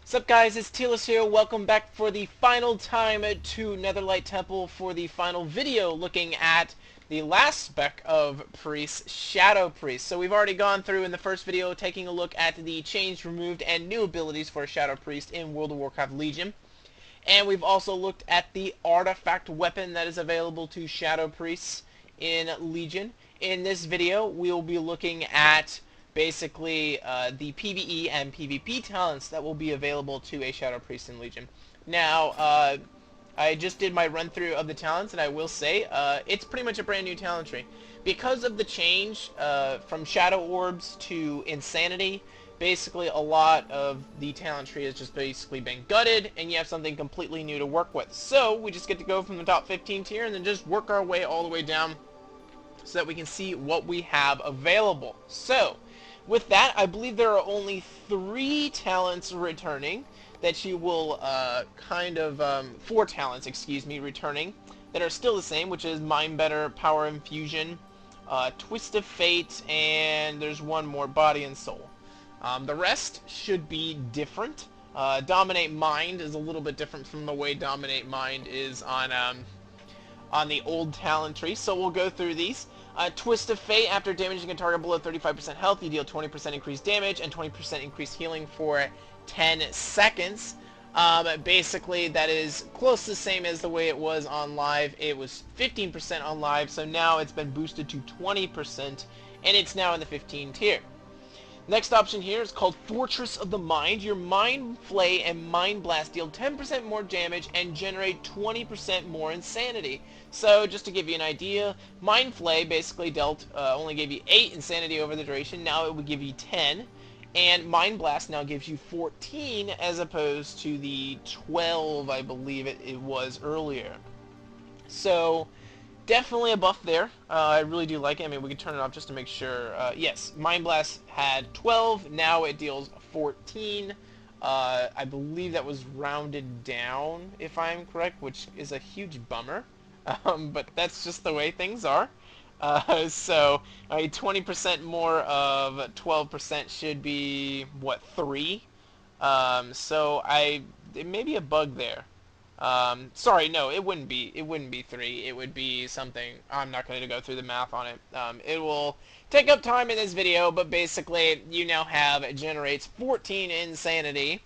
Sup guys, it's Tealus here. Welcome back for the final time to Netherlight Temple for the final video looking at the last spec of Priest, Shadow Priest. So we've already gone through in the first video taking a look at the changed, removed, and new abilities for Shadow Priest in World of Warcraft Legion. And we've also looked at the artifact weapon that is available to Shadow Priests in Legion. In this video, we'll be looking at basically the PvE and PvP talents that will be available to a Shadow Priest in Legion. Now, I just did my run through of the talents, and I will say it's pretty much a brand new talent tree. Because of the change from Shadow Orbs to Insanity, basically a lot of the talent tree has just basically been gutted, and you have something completely new to work with. So we just get to go from the top 15 tier and then just work our way all the way down so that we can see what we have available. So with that, I believe there are only 3 talents returning that you will 4 talents, excuse me, returning that are still the same, which is Mind Better, Power Infusion, Twist of Fate, and there's one more, Body and Soul. The rest should be different. Dominate Mind is a little bit different from the way Dominate Mind is on the old talent tree, so we'll go through these. Twist of Fate, after damaging a target below 35% health, you deal 20% increased damage and 20% increased healing for 10 seconds. Basically, that is close to the same as the way it was on live. It was 15% on live, so now it's been boosted to 20%, and it's now in the 15 tier. Next option here is called Fortress of the Mind. Your Mind Flay and Mind Blast deal 10% more damage and generate 20% more insanity. So just to give you an idea, Mind Flay basically only gave you 8 insanity over the duration. Now it would give you 10. And Mind Blast now gives you 14 as opposed to the 12 I believe it was earlier. So definitely a buff there. I really do like it. I mean, we can turn it off just to make sure. Yes, Mind Blast had 12. Now it deals 14. I believe that was rounded down, if I'm correct, which is a huge bummer. But that's just the way things are. So, 20% more of 12% should be, what, 3? So it may be a bug there. Sorry, no, it wouldn't be 3. It would be something. I'm not going to go through the math on it. It will take up time in this video, but basically you now it generates 14 insanity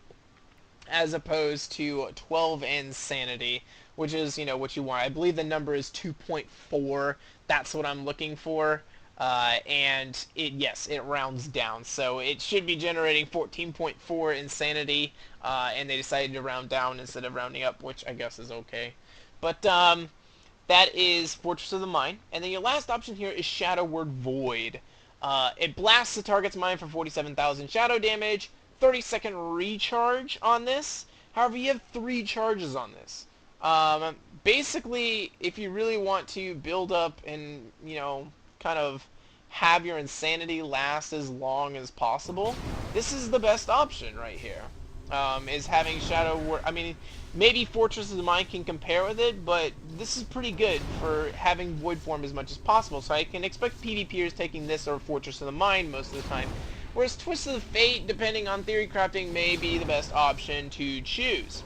as opposed to 12 insanity, which is, what you want. I believe the number is 2.4. That's what I'm looking for. And yes, it rounds down, so it should be generating 14.4 insanity, and they decided to round down instead of rounding up, which I guess is okay. But that is Fortress of the Mind, and then your last option here is Shadow Word Void. It blasts the target's mind for 47,000 shadow damage, 30-second recharge on this. However, you have 3 charges on this. Basically, if you really want to build up and, kind of have your insanity last as long as possible, this is the best option right here. Is having Shadow Word. I mean, maybe Fortress of the Mind can compare with it, but this is pretty good for having Void Form as much as possible. So I can expect PvPers taking this or Fortress of the Mind most of the time. Whereas Twist of the Fate, depending on theory crafting, may be the best option to choose.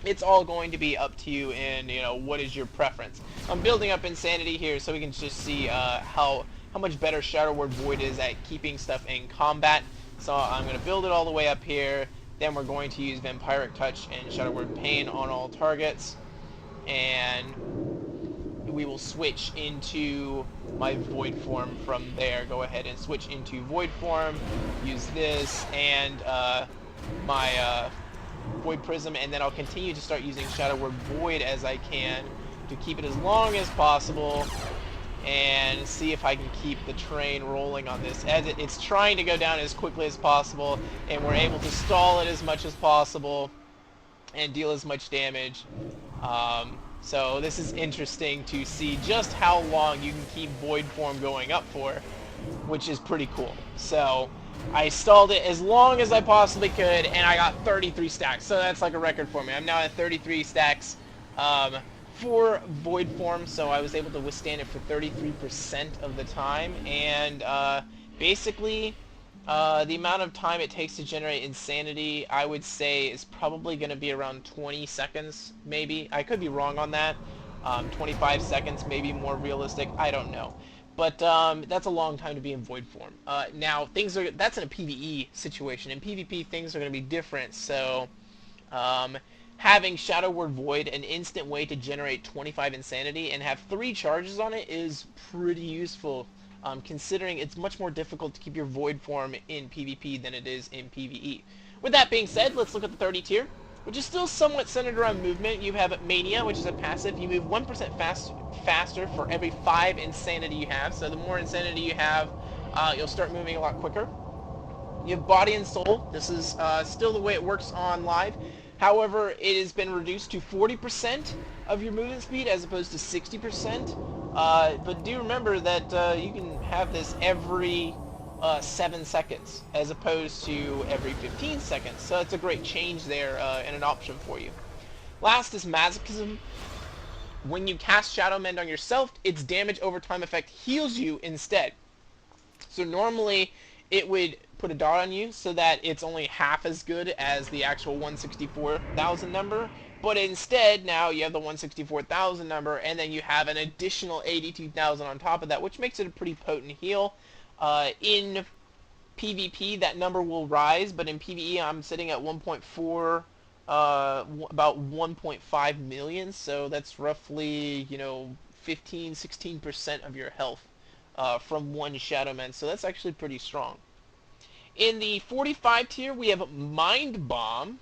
It's all going to be up to you, and what is your preference. I'm building up insanity here so we can just see how much better Shadow Word Void is at keeping stuff in combat. So I'm going to build it all the way up here. Then we're going to use Vampiric Touch and Shadow Word Pain on all targets, and we will switch into my Void Form from there. Go ahead and switch into Void Form, use this, and my Void Prism, and then I'll continue to start using Shadow Word Void as I can to keep it as long as possible and see if I can keep the train rolling on this, as it's trying to go down as quickly as possible, and we're able to stall it as much as possible and deal as much damage. So this is interesting to see just how long you can keep Void Form going up for, which is pretty cool. So I stalled it as long as I possibly could, and I got 33 stacks. So that's like a record for me. I'm now at 33 stacks for Void Form, so I was able to withstand it for 33% of the time. And basically, The amount of time it takes to generate insanity, I would say, is probably going to be around 20 seconds, maybe. I could be wrong on that. 25 seconds, maybe more realistic. I don't know. But that's a long time to be in void form. Now, that's in a PvE situation. In PvP, things are going to be different. So, having Shadow Word Void, an instant way to generate 25 insanity, and have 3 charges on it is pretty useful. Considering it's much more difficult to keep your void form in PvP than it is in PvE. With that being said, let's look at the 30 tier, which is still somewhat centered around movement. You have Mania, which is a passive. You move 1% faster for every 5 insanity you have. So the more insanity you have, you'll start moving a lot quicker. You have Body and Soul. This is still the way it works on live. However, it has been reduced to 40% of your movement speed as opposed to 60%. But do remember that you can have this every 7 seconds as opposed to every 15 seconds. So it's a great change there and an option for you. Last is Masochism. When you cast Shadow Mend on yourself, its damage over time effect heals you instead. So normally it would put a dot on you so that it's only half as good as the actual 164,000 number. But instead, now you have the 164,000 number, and then you have an additional 82,000 on top of that, which makes it a pretty potent heal. In PvP, that number will rise, but in PvE, I'm sitting at 1.4, about 1.5 million, so that's roughly, 15-16% of your health from one Shadow Man, so that's actually pretty strong. In the 45 tier, we have Mind Bomb,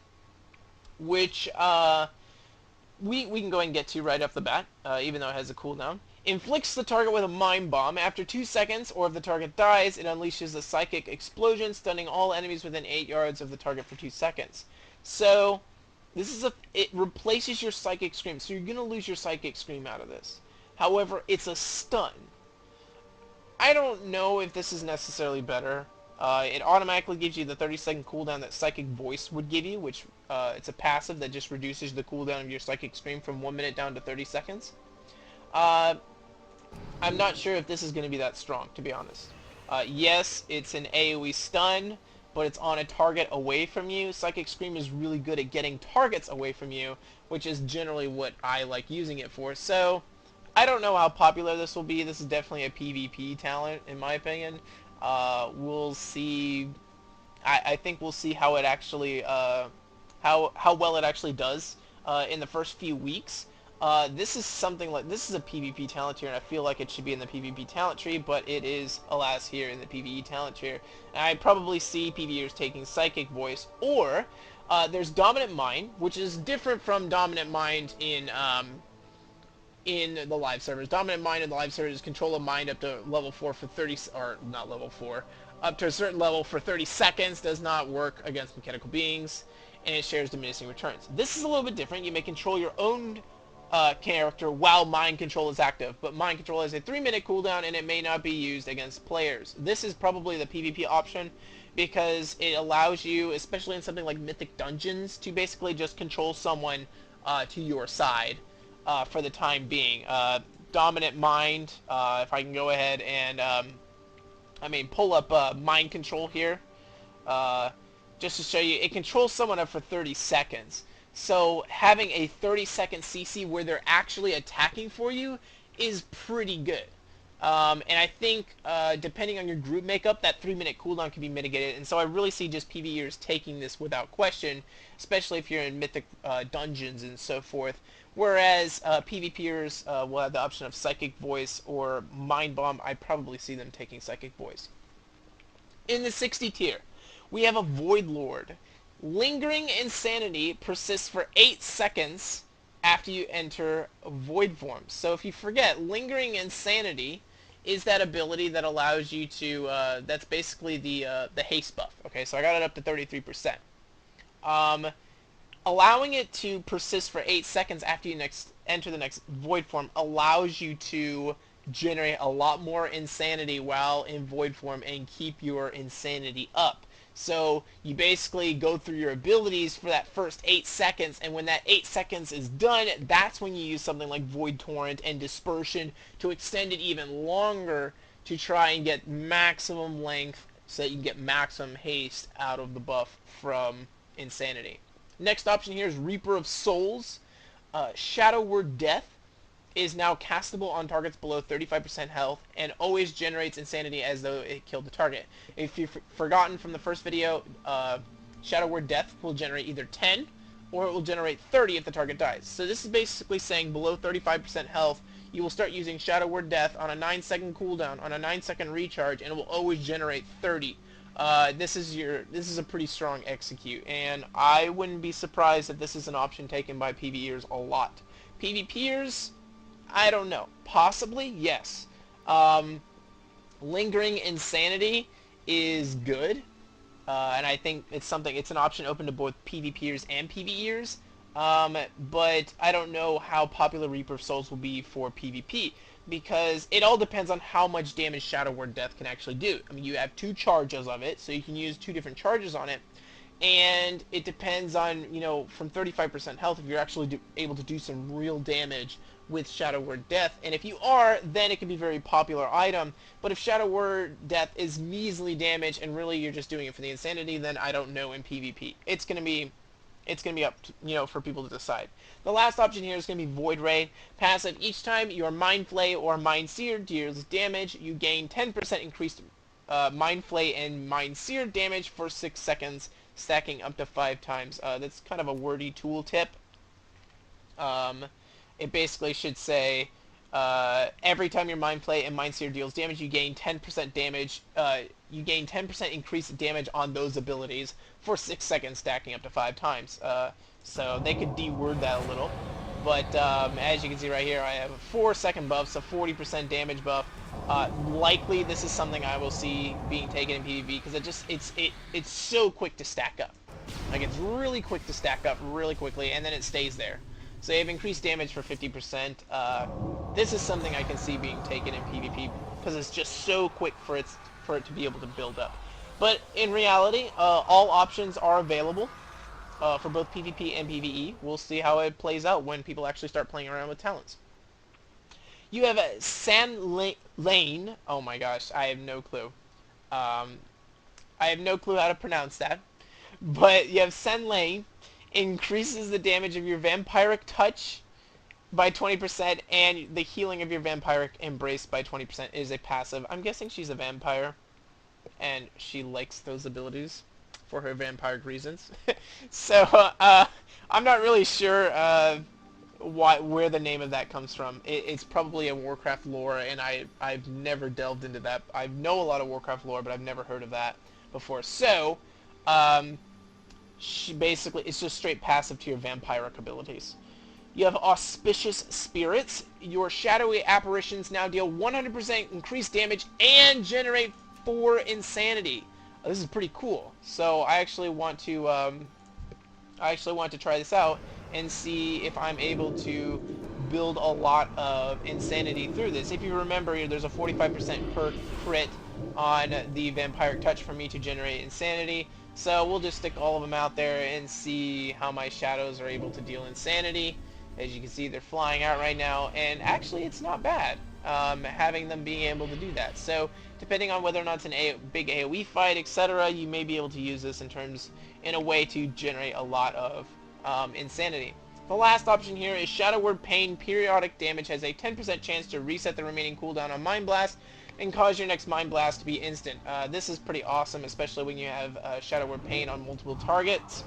which we can go ahead and get to right off the bat, even though it has a cooldown. Inflicts the target with a Mind Bomb. After 2 seconds, or if the target dies, it unleashes a Psychic Explosion, stunning all enemies within 8 yards of the target for 2 seconds. So, it replaces your Psychic Scream, so you're going to lose your Psychic Scream out of this. However, it's a stun. I don't know if this is necessarily better. It automatically gives you the 30-second cooldown that Psychic Voice would give you, which it's a passive that just reduces the cooldown of your Psychic Scream from 1 minute down to 30 seconds. I'm not sure if this is going to be that strong, to be honest. Yes, it's an AoE stun, but it's on a target away from you. Psychic Scream is really good at getting targets away from you, which is generally what I like using it for. So, I don't know how popular this will be. This is definitely a PvP talent, in my opinion. We'll see. I think we'll see how it actually, how well it actually does in the first few weeks. This is a PvP talent tier, and I feel like it should be in the PvP talent tree, but it is, alas, here in the PvE talent tier. And I probably see PvEers taking Psychic Voice, or there's Dominant Mind, which is different from Dominant Mind in the live servers. Dominant Mind in the live servers is control of mind up to level 4 for 30, or not level 4, up to a certain level for 30 seconds, does not work against mechanical beings, and it shares diminishing returns. This is a little bit different. You may control your own character while mind control is active, but mind control has a 3-minute cooldown and it may not be used against players. This is probably the PvP option because it allows you, especially in something like Mythic Dungeons, to basically just control someone to your side. For the time being. Dominant Mind, if I can go ahead and, pull up Mind Control here, just to show you, it controls someone up for 30 seconds. So having a 30-second CC where they're actually attacking for you is pretty good. And I think, depending on your group makeup, that 3-minute cooldown can be mitigated, and so I really see just PvEers taking this without question, especially if you're in Mythic Dungeons and so forth. Whereas PvPers will have the option of Psychic Voice or Mind Bomb. I probably see them taking Psychic Voice. In the 60 tier, we have a Void Lord. Lingering Insanity persists for 8 seconds after you enter Void form. So if you forget, Lingering Insanity is that ability that allows you to, that's basically the haste buff. Okay, so I got it up to 33%. Allowing it to persist for 8 seconds after you enter the next Void form allows you to generate a lot more insanity while in Void form and keep your insanity up. So you basically go through your abilities for that first 8 seconds, and when that 8 seconds is done, that's when you use something like Void Torrent and Dispersion to extend it even longer to try and get maximum length so that you can get maximum haste out of the buff from Insanity. Next option here is Reaper of Souls. Shadow Word Death is now castable on targets below 35% health and always generates Insanity as though it killed the target. If you've forgotten from the first video, Shadow Word Death will generate either 10 or it will generate 30 if the target dies. So this is basically saying below 35% health, you will start using Shadow Word Death on a 9-second cooldown, on a 9-second recharge, and it will always generate 30. This is a pretty strong execute, and I wouldn't be surprised if this is an option taken by PvEers a lot. PvPers, I don't know. Possibly, yes. Lingering Insanity is good, and I think it's an option open to both PvPers and PvEers. But I don't know how popular Reaper of Souls will be for PvP, because it all depends on how much damage Shadow Word Death can actually do. I mean, you have 2 charges of it, so you can use 2 different charges on it, and it depends on, you know, from 35% health if you're actually able to do some real damage with Shadow Word Death, and if you are, then it can be a very popular item. But if Shadow Word Death is measly damage and really you're just doing it for the Insanity, then I don't know in PvP. It's gonna be up to, you know, for people to decide. The last option here is going to be Void Ray. Passive: each time your Mind Flay or Mind Sear deals damage, you gain 10% increased Mind Flay and Mind Sear damage for 6 seconds, stacking up to 5 times. That's kind of a wordy tooltip. It basically should say, every time your Mind Flay and Mind Sear deals damage, you gain 10% damage. You gain 10% increased damage on those abilities for 6 seconds, stacking up to 5 times. So they could de-word that a little. But as you can see right here, I have a 4-second buff, so 40% damage buff. Likely this is something I will see being taken in PvP, because it's so quick to stack up. Like, it's really quick to stack up really quickly, and then it stays there. So you have increased damage for 50%. This is something I can see being taken in PvP, because it's just so quick for it to be able to build up. But in reality, all options are available for both PvP and PvE. We'll see how it plays out when people actually start playing around with talents. You have a Lane. Oh my gosh, I have no clue. I have no clue how to pronounce that. But you have Sen Lane. Increases the damage of your Vampiric Touch by 20%, and the healing of your Vampiric Embrace by 20% is a passive. I'm guessing she's a vampire, and she likes those abilities for her vampiric reasons. So, I'm not really sure where the name of that comes from. It's probably a Warcraft lore, and I've never delved into that. I know a lot of Warcraft lore, but I've never heard of that before. So, it's just straight passive to your vampiric abilities. You have Auspicious Spirits. Your shadowy apparitions now deal 100% increased damage and generate 4 insanity. This is pretty cool. So I actually want to try this out and see if I'm able to build a lot of insanity through this. If you remember, there's a 45% per crit on the Vampiric Touch for me to generate insanity. So we'll just stick all of them out there and see how my shadows are able to deal insanity. As you can see, they're flying out right now, and actually it's not bad having them being able to do that. So depending on whether or not it's a big AoE fight, etc., you may be able to use this in a way to generate a lot of insanity. The last option here is Shadow Word Pain. Periodic damage has a 10% chance to reset the remaining cooldown on Mind Blast and cause your next Mind Blast to be instant. This is pretty awesome, especially when you have Shadow Word Pain on multiple targets.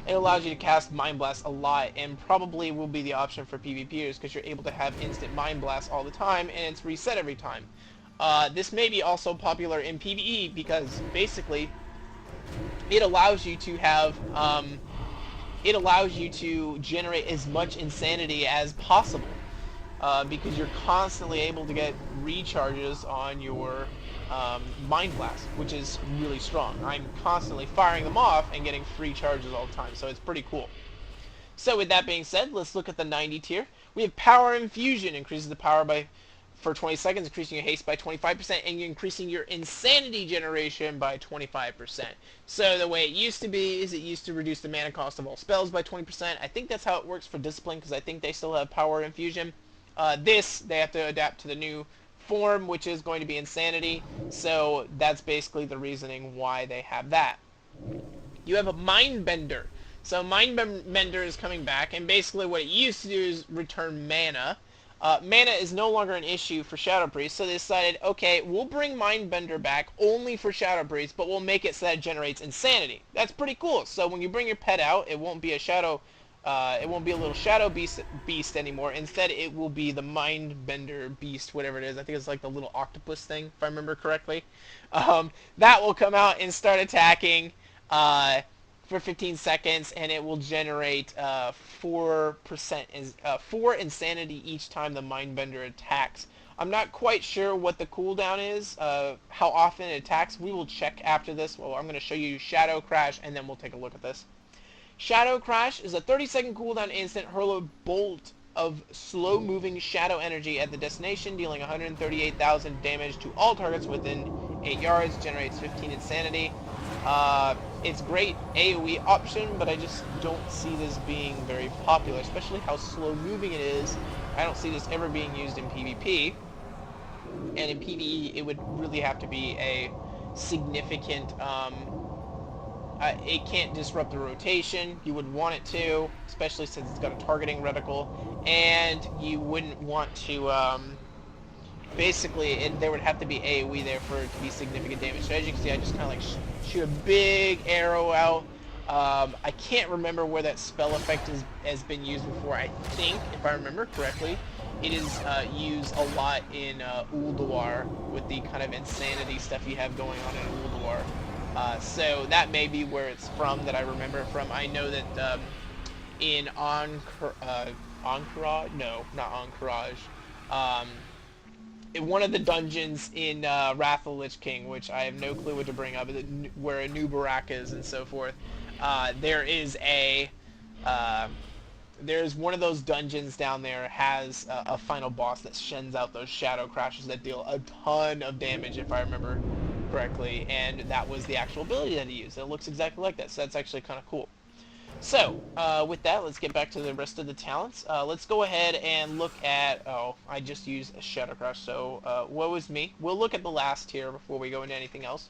It allows you to cast Mind Blast a lot, and probably will be the option for PvPers, because you're able to have instant Mind Blast all the time, and it's reset every time. This may be also popular in PvE, because basically it allows you to have it allows you to generate as much insanity as possible, because you're constantly able to get recharges on your Mind Blast, which is really strong. I'm constantly firing them off and getting free charges all the time, so it's pretty cool. So with that being said, let's look at the 90 tier. We have Power Infusion. Increases the power for 20 seconds, increasing your haste by 25%, and you're increasing your insanity generation by 25%. So the way it used to be is it used to reduce the mana cost of all spells by 20%. I think that's how it works for Discipline, because I think they still have Power Infusion. They have to adapt to the new form, which is going to be insanity. So that's basically the reasoning why they have that. You have a Mind Bender. So Mind Bender is coming back, and basically what it used to do is return mana. Mana is no longer an issue for Shadow Priest, so they decided, okay, we'll bring Mind Bender back only for Shadow Priest, but we'll make it so that it generates insanity. That's pretty cool. So when you bring your pet out, it won't be a shadow, it won't be a little Shadow beast anymore. Instead, it will be the Mind Bender beast, whatever it is. I think it's like the little octopus thing, if I remember correctly. That will come out and start attacking for 15 seconds, and it will generate 4 insanity each time the Mindbender attacks. I'm not quite sure what the cooldown is, how often it attacks. We will check after this. Well, I'm going to show you Shadow Crash, and then we'll take a look at this. Shadow Crash is a 30-second cooldown instant. Hurl a bolt of slow-moving shadow energy at the destination, dealing 138,000 damage to all targets within 8 yards. Generates 15 insanity. It's great AoE option, but I just don't see this being very popular, especially how slow-moving it is. I don't see this ever being used in PvP. And in PvE, it would really have to be a significant... it can't disrupt the rotation. You would want it to, especially since it's got a targeting reticle. And you wouldn't want to... basically, there would have to be AoE there for it to be significant damage. So as you can see, I just kind of like shoot a big arrow out. I can't remember where that spell effect has been used before. I think, if I remember correctly, it is used a lot in Ulduar with the kind of insanity stuff you have going on in Ulduar. So that may be where it's from that I remember it from. I know that in Encourage? No, not Encourage. One of the dungeons in Wrath of the Lich King, which I have no clue what to bring up, where a new Barak is and so forth, there is there's one of those dungeons down there has a final boss that sends out those shadow crashes that deal a ton of damage, if I remember correctly, and that was the actual ability that he used. It looks exactly like that, so that's actually kind of cool. So, with that, let's get back to the rest of the talents. Let's go ahead and look at... Oh, I just used a Shadow Crash, so woe is me. We'll look at the last tier before we go into anything else.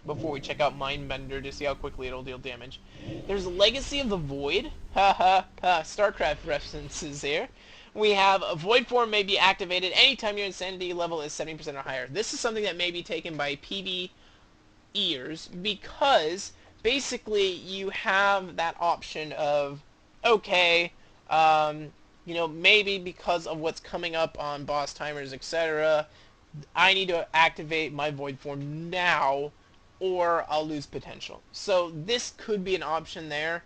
Before we check out Mindbender to see how quickly it'll deal damage. There's Legacy of the Void. Ha ha ha, StarCraft references here. We have a Void form may be activated anytime your insanity level is 70% or higher. This is something that may be taken by PvEers because... basically, you have that option of, okay, you know, maybe because of what's coming up on boss timers, etc., I need to activate my Void form now, or I'll lose potential. So this could be an option there.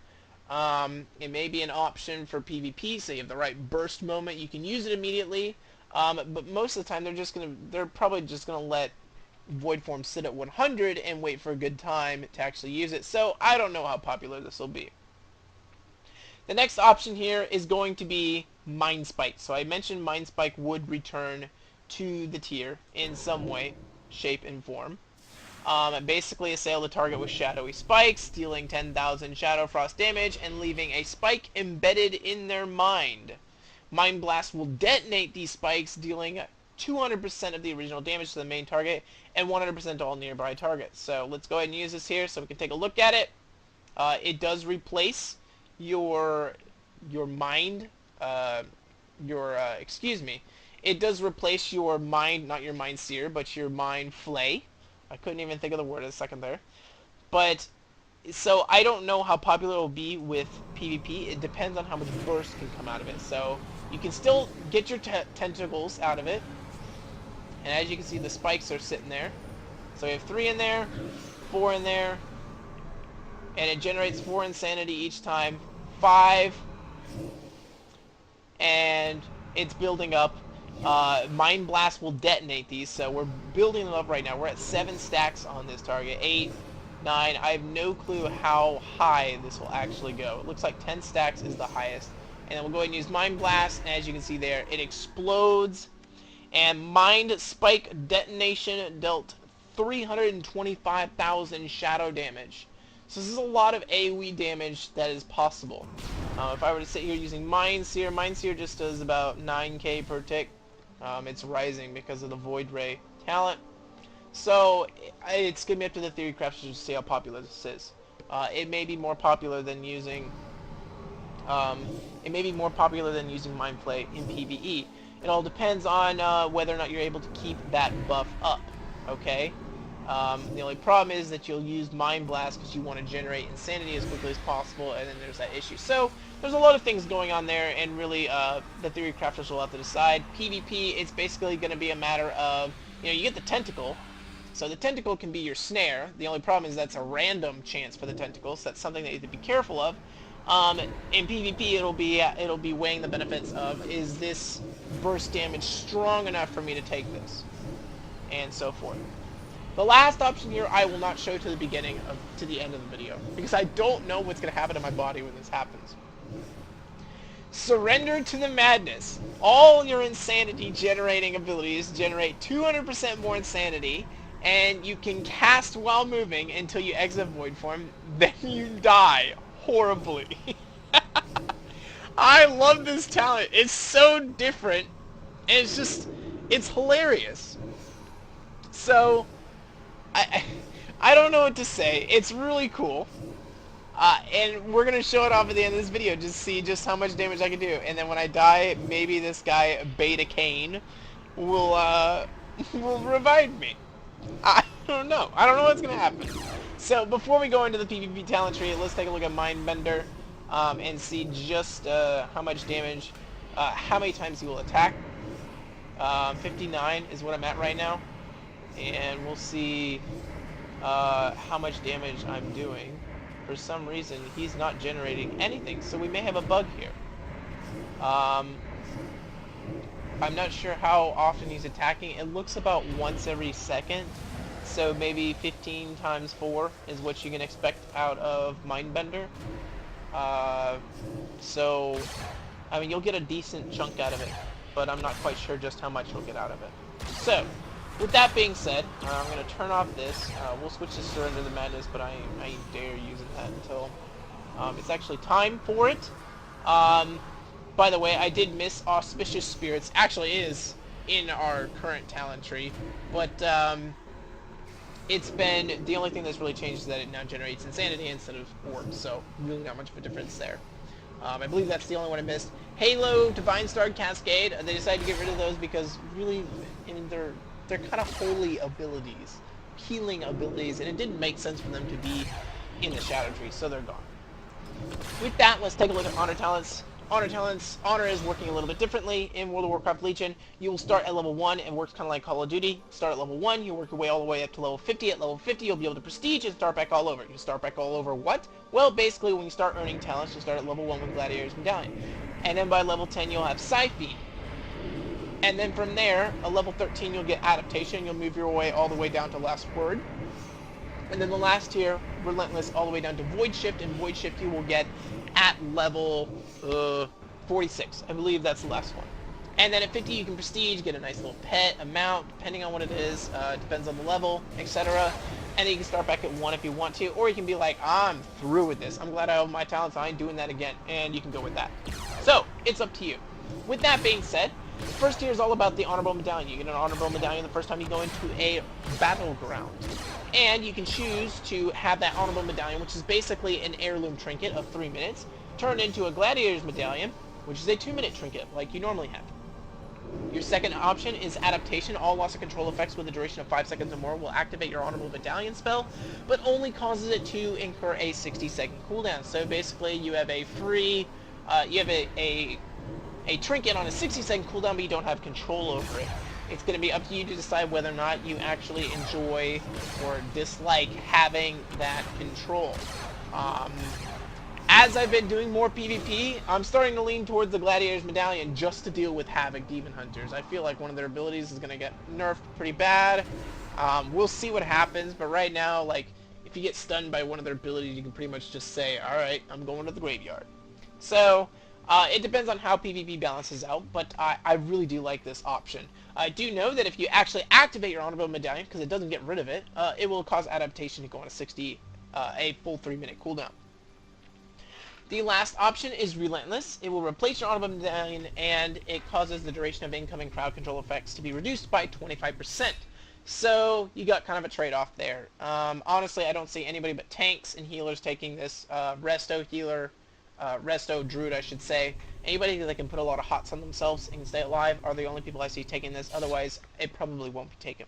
It may be an option for PvP, so you have the right burst moment, you can use it immediately. But most of the time, they're probably just gonna let Void form sit at 100 and wait for a good time to actually use it. So I don't know how popular this will be. The next option here is going to be Mind Spike. So I mentioned Mind Spike would return to the tier in some way, shape, and form. Basically assail the target with shadowy spikes, dealing 10,000 Shadow Frost damage and leaving a spike embedded in their mind. Mind Blast will detonate these spikes, dealing 200% of the original damage to the main target and 100% to all nearby targets. So let's go ahead and use this here so we can take a look at it. It does replace your mind, excuse me. It does replace your mind, not your Mind Seer, but your Mind Flay. I couldn't even think of the word a second there. But, so I don't know how popular it will be with PvP. It depends on how much burst can come out of it. So you can still get your tentacles out of it. And as you can see, the spikes are sitting there. So we have 3 in there, 4 in there, and it generates 4 insanity each time. 5, and it's building up. Mind Blast will detonate these, so we're building them up right now. We're at 7 stacks on this target. 8, 9. I have no clue how high this will actually go. It looks like 10 stacks is the highest. And then we'll go ahead and use Mind Blast, and as you can see there, it explodes. And Mind Spike detonation dealt 325,000 shadow damage. So this is a lot of AoE damage that is possible. If I were to sit here using Mind Seer just does about 9k per tick. It's rising because of the Void Ray talent. So it's going to be up to the theory crafters to see how popular this is. It may be more popular than using Mind Play in PvE. It all depends on whether or not you're able to keep that buff up. Okay. The only problem is that you'll use Mind Blast because you want to generate insanity as quickly as possible, and then there's that issue. So there's a lot of things going on there, and really the theory crafters will have to decide. PvP, it's basically going to be a matter of, you get the tentacle. So the tentacle can be your snare. The only problem is that's a random chance for the tentacle, so that's something that you have to be careful of. In PvP, it'll be weighing the benefits of, is this burst damage strong enough for me to take this, and so forth. The last option here I will not show to the end of the video, because I don't know what's going to happen to my body when this happens. Surrender to the madness. All your insanity generating abilities generate 200% more insanity, and you can cast while moving until you exit void form, then you die horribly. I love this talent. It's so different, and it's hilarious. So I don't know what to say. It's really cool. And we're going to show it off at the end of this video, just see just how much damage I can do. And then when I die, maybe this guy, Beta Cain, will revive me. I don't know. I don't know what's going to happen. So before we go into the PvP talent tree, let's take a look at Mindbender and see just how much damage, how many times he will attack. 59 is what I'm at right now. And we'll see how much damage I'm doing. For some reason, he's not generating anything, so we may have a bug here. I'm not sure how often he's attacking. It looks about once every second, so maybe 15 times 4 is what you can expect out of Mindbender. So, I mean, you'll get a decent chunk out of it, but I'm not quite sure just how much you'll get out of it. So, with that being said, I'm going to turn off this. We'll switch to Surrender to the Madness, but I ain't dare using that until it's actually time for it. By the way, I did miss Auspicious Spirits. Actually is in our current talent tree, but it's been, the only thing that's really changed is that it now generates insanity instead of orbs, so really not much of a difference there. I believe that's the only one I missed. Halo, Divine Star, Cascade, they decided to get rid of those because really, they're kind of holy abilities, healing abilities, and it didn't make sense for them to be in the Shadow Tree, so they're gone. With that, let's take a look at Honor Talents. Honor is working a little bit differently in World of Warcraft Legion. You will start at level 1 and works kind of like Call of Duty. Start at level 1, you work your way all the way up to level 50. At level 50, you'll be able to prestige and start back all over. You start back all over what? Well, basically, when you start earning talents, you start at level 1 with Gladiator's Medallion. And then by level 10, you'll have Sci-Fi. And then from there, at level 13, you'll get Adaptation. You'll move your way all the way down to Last Word. And then the last tier, Relentless, all the way down to Void Shift. And Void Shift you will get at level 46. I believe that's the last one. And then at 50, you can Prestige, get a nice little pet amount, depending on what it is. Depends on the level, etc. And then you can start back at 1 if you want to. Or you can be like, I'm through with this. I'm glad I have my talents. I ain't doing that again. And you can go with that. So, it's up to you. With that being said, the first tier is all about the Honorable Medallion. You get an Honorable Medallion the first time you go into a battleground. And you can choose to have that Honorable Medallion, which is basically an heirloom trinket of 3 minutes, turned into a Gladiator's Medallion, which is a 2-minute trinket, like you normally have. Your second option is Adaptation. All loss of control effects with a duration of 5 seconds or more will activate your Honorable Medallion spell, but only causes it to incur a 60-second cooldown. So basically, you have a free, a trinket on a 60-second cooldown, but you don't have control over it. It's going to be up to you to decide whether or not you actually enjoy or dislike having that control. As I've been doing more PvP, I'm starting to lean towards the Gladiator's Medallion just to deal with Havoc Demon Hunters. I feel like one of their abilities is going to get nerfed pretty bad. We'll see what happens, but right now, like, if you get stunned by one of their abilities, you can pretty much just say, alright, I'm going to the graveyard. So, it depends on how PvP balances out, but I really do like this option. I do know that if you actually activate your Honorable Medallion, because it doesn't get rid of it, it will cause Adaptation to go on a full 3-minute cooldown. The last option is Relentless. It will replace your auto medallion, and it causes the duration of incoming crowd control effects to be reduced by 25%. So you got kind of a trade-off there. Honestly, I don't see anybody but tanks and healers taking this. Resto healer, Resto druid, I should say. Anybody that can put a lot of hots on themselves and stay alive are the only people I see taking this. Otherwise, it probably won't be taken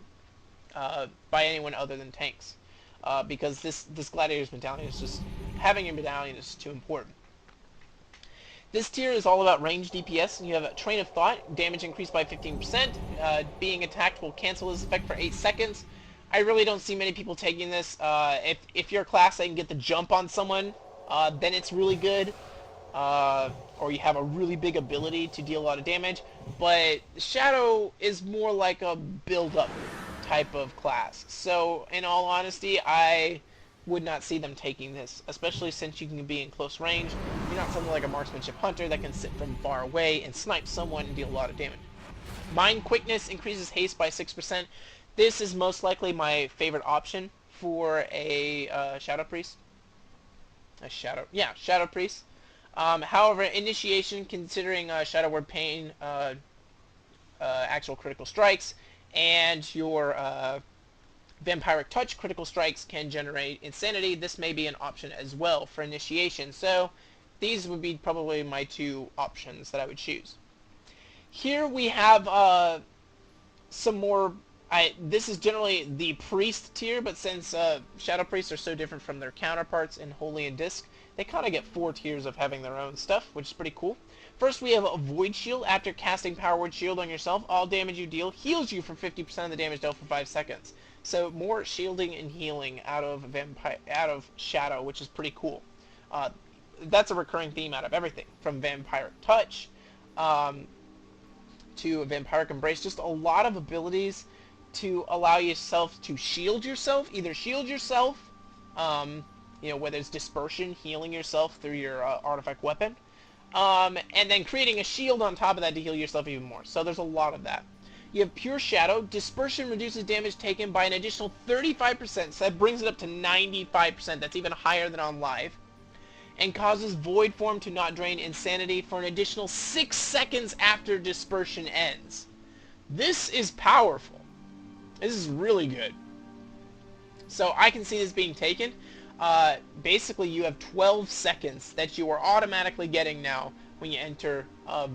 by anyone other than tanks. Because this gladiator's medallion is just, having your medallion is too important. This tier is all about range DPS, and you have a train of thought, damage increased by 15%, being attacked will cancel this effect for 8 seconds. I really don't see many people taking this. If you're a class that can get the jump on someone, then it's really good, or you have a really big ability to deal a lot of damage, but Shadow is more like a build-up type of class. So, in all honesty, I would not see them taking this, especially since you can be in close range. You're not something like a marksmanship hunter that can sit from far away and snipe someone and deal a lot of damage. Mind quickness increases haste by 6%. This is most likely my favorite option for a Shadow Priest. Shadow Priest. However, initiation, considering Shadow Word Pain, actual critical strikes, and your Vampiric Touch critical strikes can generate Insanity. This may be an option as well for initiation. So these would be probably my two options that I would choose. Here we have some more. This is generally the Priest tier, but since Shadow Priests are so different from their counterparts in Holy and Disc, they kind of get 4 tiers of having their own stuff, which is pretty cool. First, we have a Void Shield. After casting Power Word Shield on yourself, all damage you deal heals you for 50% of the damage dealt for 5 seconds. So more shielding and healing out of Shadow, which is pretty cool. That's a recurring theme out of everything, from Vampiric Touch to Vampiric Embrace. Just a lot of abilities to allow yourself to shield yourself. Either shield yourself, whether it's dispersion, healing yourself through your artifact weapon, and then creating a shield on top of that to heal yourself even more. So there's a lot of that. You have Pure Shadow. Dispersion reduces damage taken by an additional 35%, so that brings it up to 95%. That's even higher than on live. And causes Void Form to not drain Insanity for an additional 6 seconds after Dispersion ends. This is powerful. This is really good. So I can see this being taken. Basically, you have 12 seconds that you are automatically getting now when you enter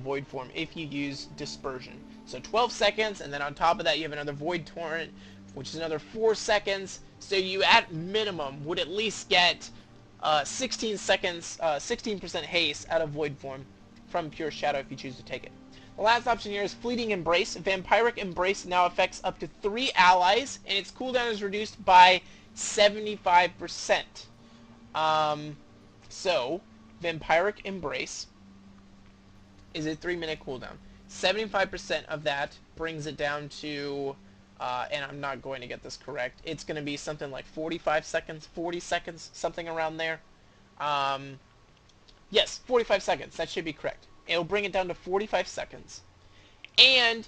Void Form if you use Dispersion. So 12 seconds, and then on top of that you have another Void Torrent, which is another 4 seconds. So you at minimum would at least get 16 seconds, 16% haste out of Void Form from Pure Shadow if you choose to take it. The last option here is Fleeting Embrace. Vampiric Embrace now affects up to 3 allies, and its cooldown is reduced by 75%. So, Vampiric Embrace is a 3-minute cooldown. 75% of that brings it down to, and I'm not going to get this correct, it's going to be something like 45 seconds, 40 seconds, something around there. Yes, 45 seconds, that should be correct. It'll bring it down to 45 seconds. And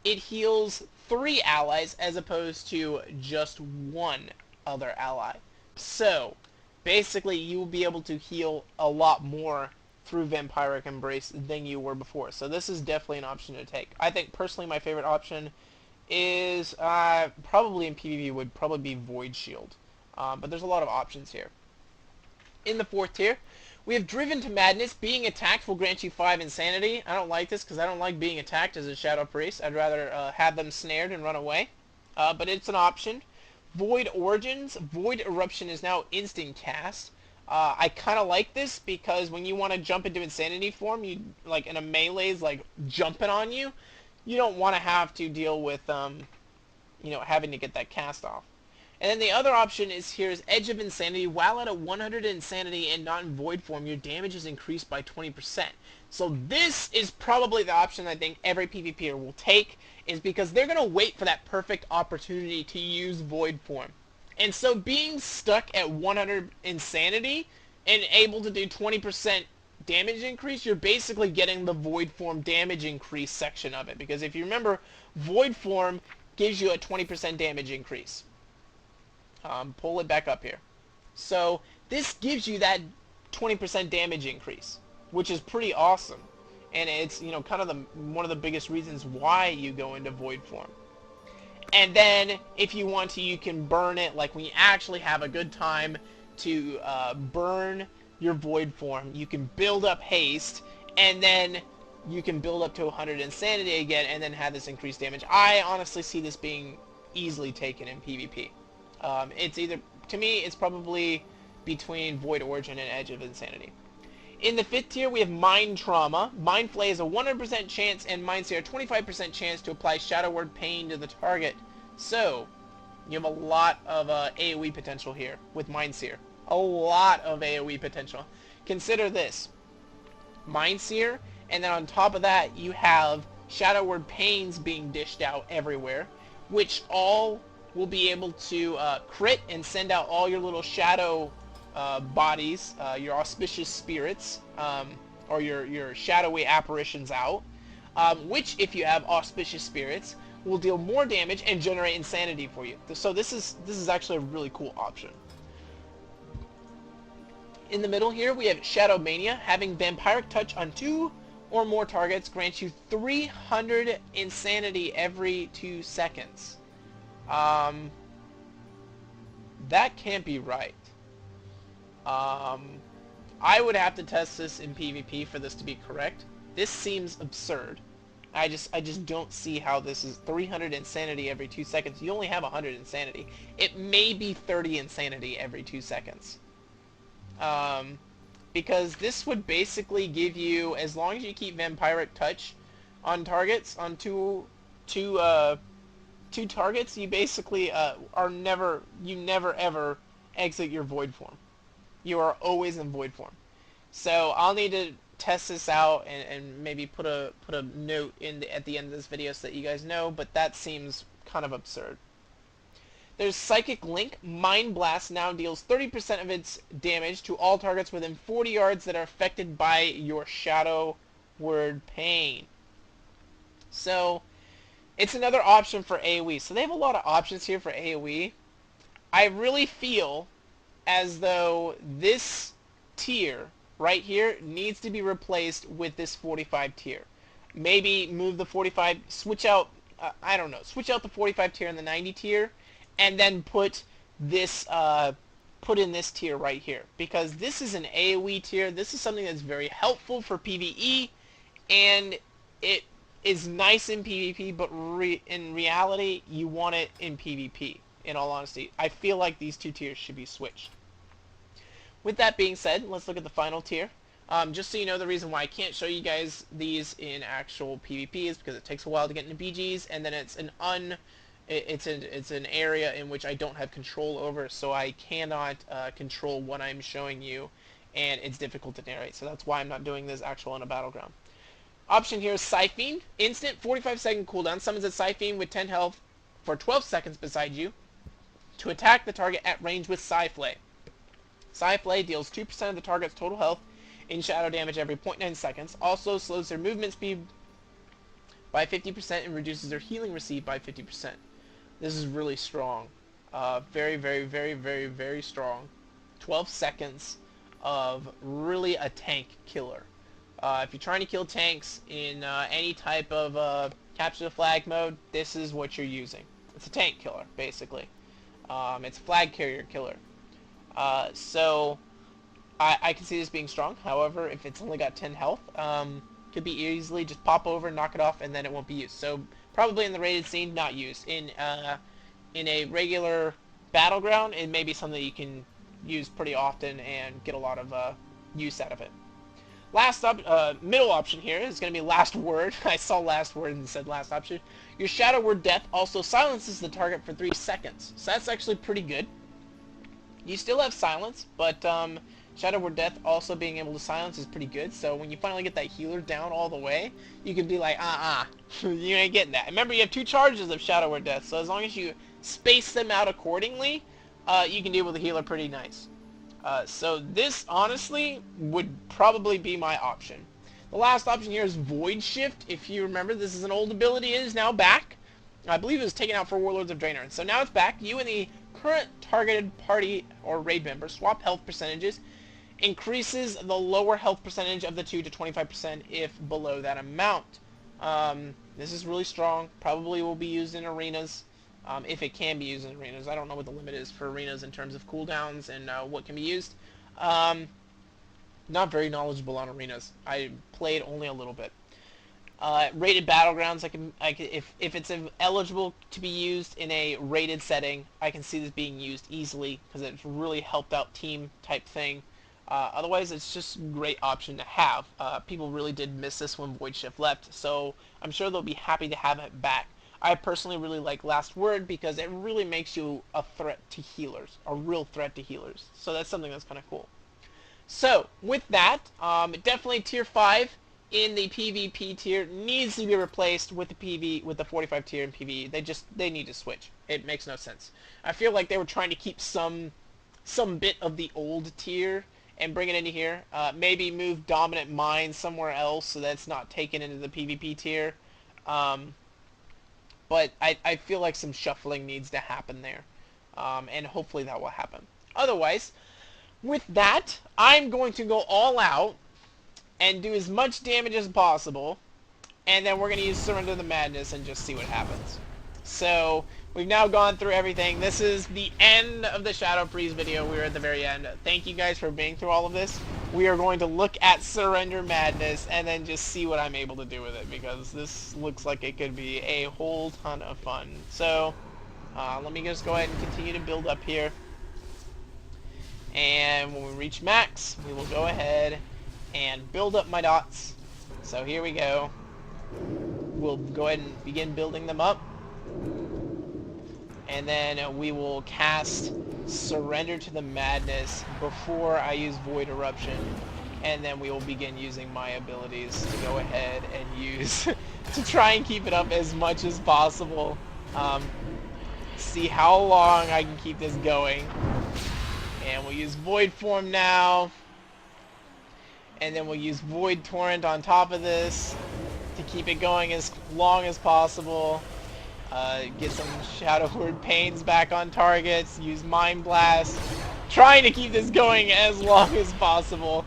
it heals 3 allies as opposed to just 1 other ally. So, basically you will be able to heal a lot more through Vampiric Embrace than you were before. So this is definitely an option to take. I think personally my favorite option is probably in PvP would probably be Void Shield. But there's a lot of options here. In the 4th tier, we have Driven to Madness. Being attacked will grant you 5 Insanity. I don't like this because I don't like being attacked as a Shadow Priest. I'd rather have them snared and run away. But it's an option. Void Origins. Void Eruption is now instant cast. I kind of like this because when you want to jump into Insanity form, you like in a melee's like jumping on you, you don't want to have to deal with having to get that cast off. And then the other option is here is Edge of Insanity. While at a 100 Insanity and not in Void form, your damage is increased by 20%. So this is probably the option I think every PvPer will take, is because they're going to wait for that perfect opportunity to use Void form. And so being stuck at 100 Insanity and able to do 20% damage increase, you're basically getting the Void Form damage increase section of it. Because if you remember, Void Form gives you a 20% damage increase. Pull it back up here. So this gives you that 20% damage increase, which is pretty awesome. And it's, you know, kind of one of the biggest reasons why you go into void form. And then, if you want to, you can burn it, like when you actually have a good time to burn your void form. You can build up haste, and then you can build up to 100 insanity again, and then have this increased damage. I honestly see this being easily taken in PvP. It's either, to me, it's probably between Void Origin and Edge of Insanity. In the 5th tier, we have Mind Trauma. Mind Flay is a 100% chance, and Mind Seer a 25% chance to apply Shadow Word Pain to the target. So, you have a lot of AoE potential here with Mind Seer. A lot of AoE potential. Consider this. Mind Seer, and then on top of that, you have Shadow Word Pains being dished out everywhere, which all will be able to crit and send out all your little shadow bodies, your auspicious spirits, or your shadowy apparitions out, which, if you have auspicious spirits, will deal more damage and generate insanity for you. So this is actually a really cool option. In the middle here, we have Shadow Mania. Having Vampiric Touch on 2 or more targets grants you 300 insanity every 2 seconds. That can't be right. I would have to test this in PvP for this to be correct. This seems absurd. I just don't see how this is 300 insanity every 2 seconds. You only have 100 insanity. It may be 30 insanity every 2 seconds. Because this would basically give you, as long as you keep Vampiric Touch on targets, on two targets, you basically you never ever exit your void form. You are always in void form. So I'll need to test this out and maybe put a note at the end of this video so that you guys know, but that seems kind of absurd. There's Psychic Link. Mind Blast now deals 30% of its damage to all targets within 40 yards that are affected by your Shadow Word Pain. So it's another option for AoE. So they have a lot of options here for AoE. I really feel as though this tier right here needs to be replaced with this 45 tier. Maybe move the 45, switch out, I don't know, switch out the 45 tier and the 90 tier, and then put this, put in this tier right here. Because this is an AoE tier. This is something that's very helpful for PvE, and it is nice in PvP, but in reality, you want it in PvP. In all honesty, I feel like these two tiers should be switched. With that being said, let's look at the final tier. Just so you know, the reason why I can't show you guys these in actual PvP is because it takes a while to get into BGs, and then it's an area in which I don't have control over, so I cannot control what I'm showing you, and it's difficult to narrate. So that's why I'm not doing this actual in a battleground. Option here is Siphene. Instant 45-second cooldown. Summons a Siphene with 10 health for 12 seconds beside you to attack the target at range with Psyflay. Psyflay deals 2% of the target's total health in shadow damage every 0.9 seconds. Also slows their movement speed by 50% and reduces their healing received by 50%. This is really strong. Very, very, very, very, very strong. 12 seconds of really a tank killer. If you're trying to kill tanks in any type of capture the flag mode, this is what you're using. It's a tank killer, basically. It's a flag carrier killer. So I can see this being strong. However, if it's only got 10 health, could be easily just pop over, knock it off, and then it won't be used. So probably in the rated scene, not used. In a regular battleground, it may be something that you can use pretty often and get a lot of use out of it. Last up, middle option here is going to be Last Word. I saw Last Word and said last option. Your Shadow Word Death also silences the target for 3 seconds. So that's actually pretty good. You still have silence, but Shadow Word Death also being able to silence is pretty good. So when you finally get that healer down all the way, you can be like, you ain't getting that. Remember, you have 2 charges of Shadow Word Death, so as long as you space them out accordingly, you can deal with the healer pretty nice. So this, honestly, would probably be my option. The last option here is Void Shift. If you remember, this is an old ability. It is now back. I believe it was taken out for Warlords of Draenor. So now it's back. You and the current targeted party or raid member swap health percentages increases the lower health percentage of the 2 to 25% if below that amount. This is really strong. Probably will be used in arenas, if it can be used in arenas. I don't know what the limit is for arenas in terms of cooldowns and what can be used. Not very knowledgeable on arenas. I played only a little bit. Rated battlegrounds, if it's eligible to be used in a rated setting, I can see this being used easily because it's really helped out team type thing. Otherwise, it's just a great option to have. People really did miss this when Void Shift left, so I'm sure they'll be happy to have it back. I personally really like Last Word because it really makes you a threat to healers, a real threat to healers. So that's something that's kind of cool. So, with that, definitely Tier 5 in the PvP tier needs to be replaced with the 45 tier in PvE. They need to switch. It makes no sense. I feel like they were trying to keep some bit of the old tier and bring it into here. Maybe move Dominant Mind somewhere else so that it's not taken into the PvP tier. But I feel like some shuffling needs to happen there. And hopefully that will happen. Otherwise, with that, I'm going to go all out and do as much damage as possible, and then we're going to use Surrender the Madness and just see what happens. So, we've now gone through everything. This is the end of the Shadow Priest video. We're at the very end. Thank you guys for being through all of this. We are going to look at Surrender Madness and then just see what I'm able to do with it, because this looks like it could be a whole ton of fun. So, let me just go ahead and continue to build up here. And when we reach max, we will go ahead and build up my dots. So here we go. We'll go ahead and begin building them up. And then we will cast Surrender to the Madness before I use Void Eruption. And then we will begin using my abilities to go ahead and use to try and keep it up as much as possible. See how long I can keep this going. And we'll use Void Form now. And then we'll use Void Torrent on top of this to keep it going as long as possible. Get some Shadow Word Pains back on targets. Use Mind Blast. Trying to keep this going as long as possible.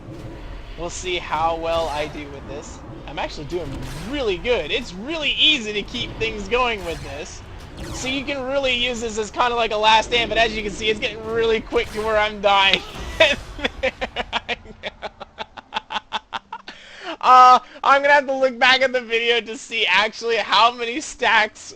We'll see how well I do with this. I'm actually doing really good. It's really easy to keep things going with this. So you can really use this as kind of like a last stand, but as you can see, it's getting really quick to where I'm dying. I'm gonna have to look back at the video to see actually how many stacks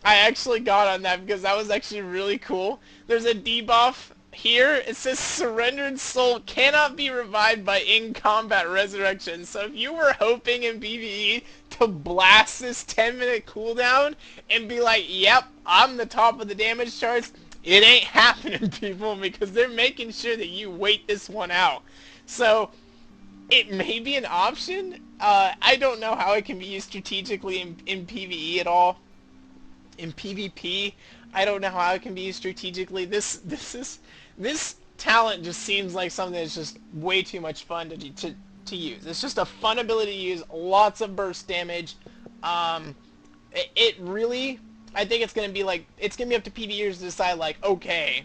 I actually got on that, because that was actually really cool. There's a debuff here. It says Surrendered Soul cannot be revived by in-combat resurrection. So if you were hoping in PvE to blast this 10-minute cooldown and be like, yep, I'm the top of the damage charts, it ain't happening, people, because they're making sure that you wait this one out. So it may be an option. I don't know how it can be used strategically in PvE at all. In PvP, I don't know how it can be used strategically. This talent just seems like something that's just way too much fun to use. It's just a fun ability to use. Lots of burst damage. It really, I think it's gonna be like, it's gonna be up to PvEers to decide, like, okay,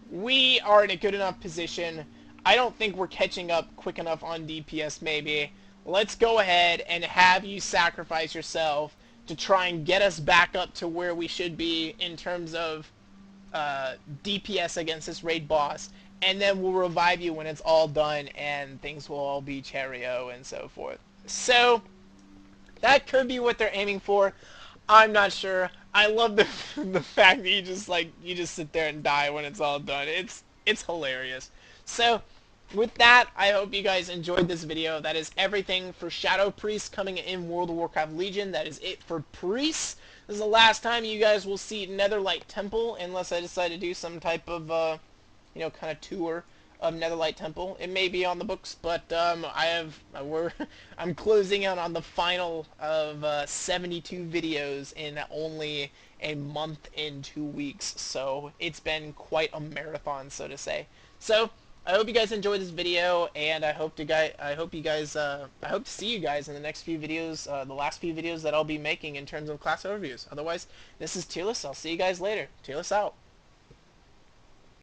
we are in a good enough position. I don't think we're catching up quick enough on DPS maybe. Let's go ahead and have you sacrifice yourself to try and get us back up to where we should be in terms of DPS against this raid boss, and then we'll revive you when it's all done and things will all be Cheerio and so forth. So that could be what they're aiming for. I'm not sure. I love the fact that you just sit there and die when it's all done. It's hilarious. So with that, I hope you guys enjoyed this video. That is everything for Shadow Priest coming in World of Warcraft Legion. That is it for Priests. This is the last time you guys will see Netherlight Temple, unless I decide to do some type of, kind of tour of Netherlight Temple. It may be on the books, but I'm closing out on the final of 72 videos in only a month and 2 weeks. So it's been quite a marathon, so to say. So I hope you guys enjoyed this video, and I hope to see you guys in the next few videos, the last few videos that I'll be making in terms of class overviews. Otherwise, this is Tearless. I'll see you guys later. Tearless out.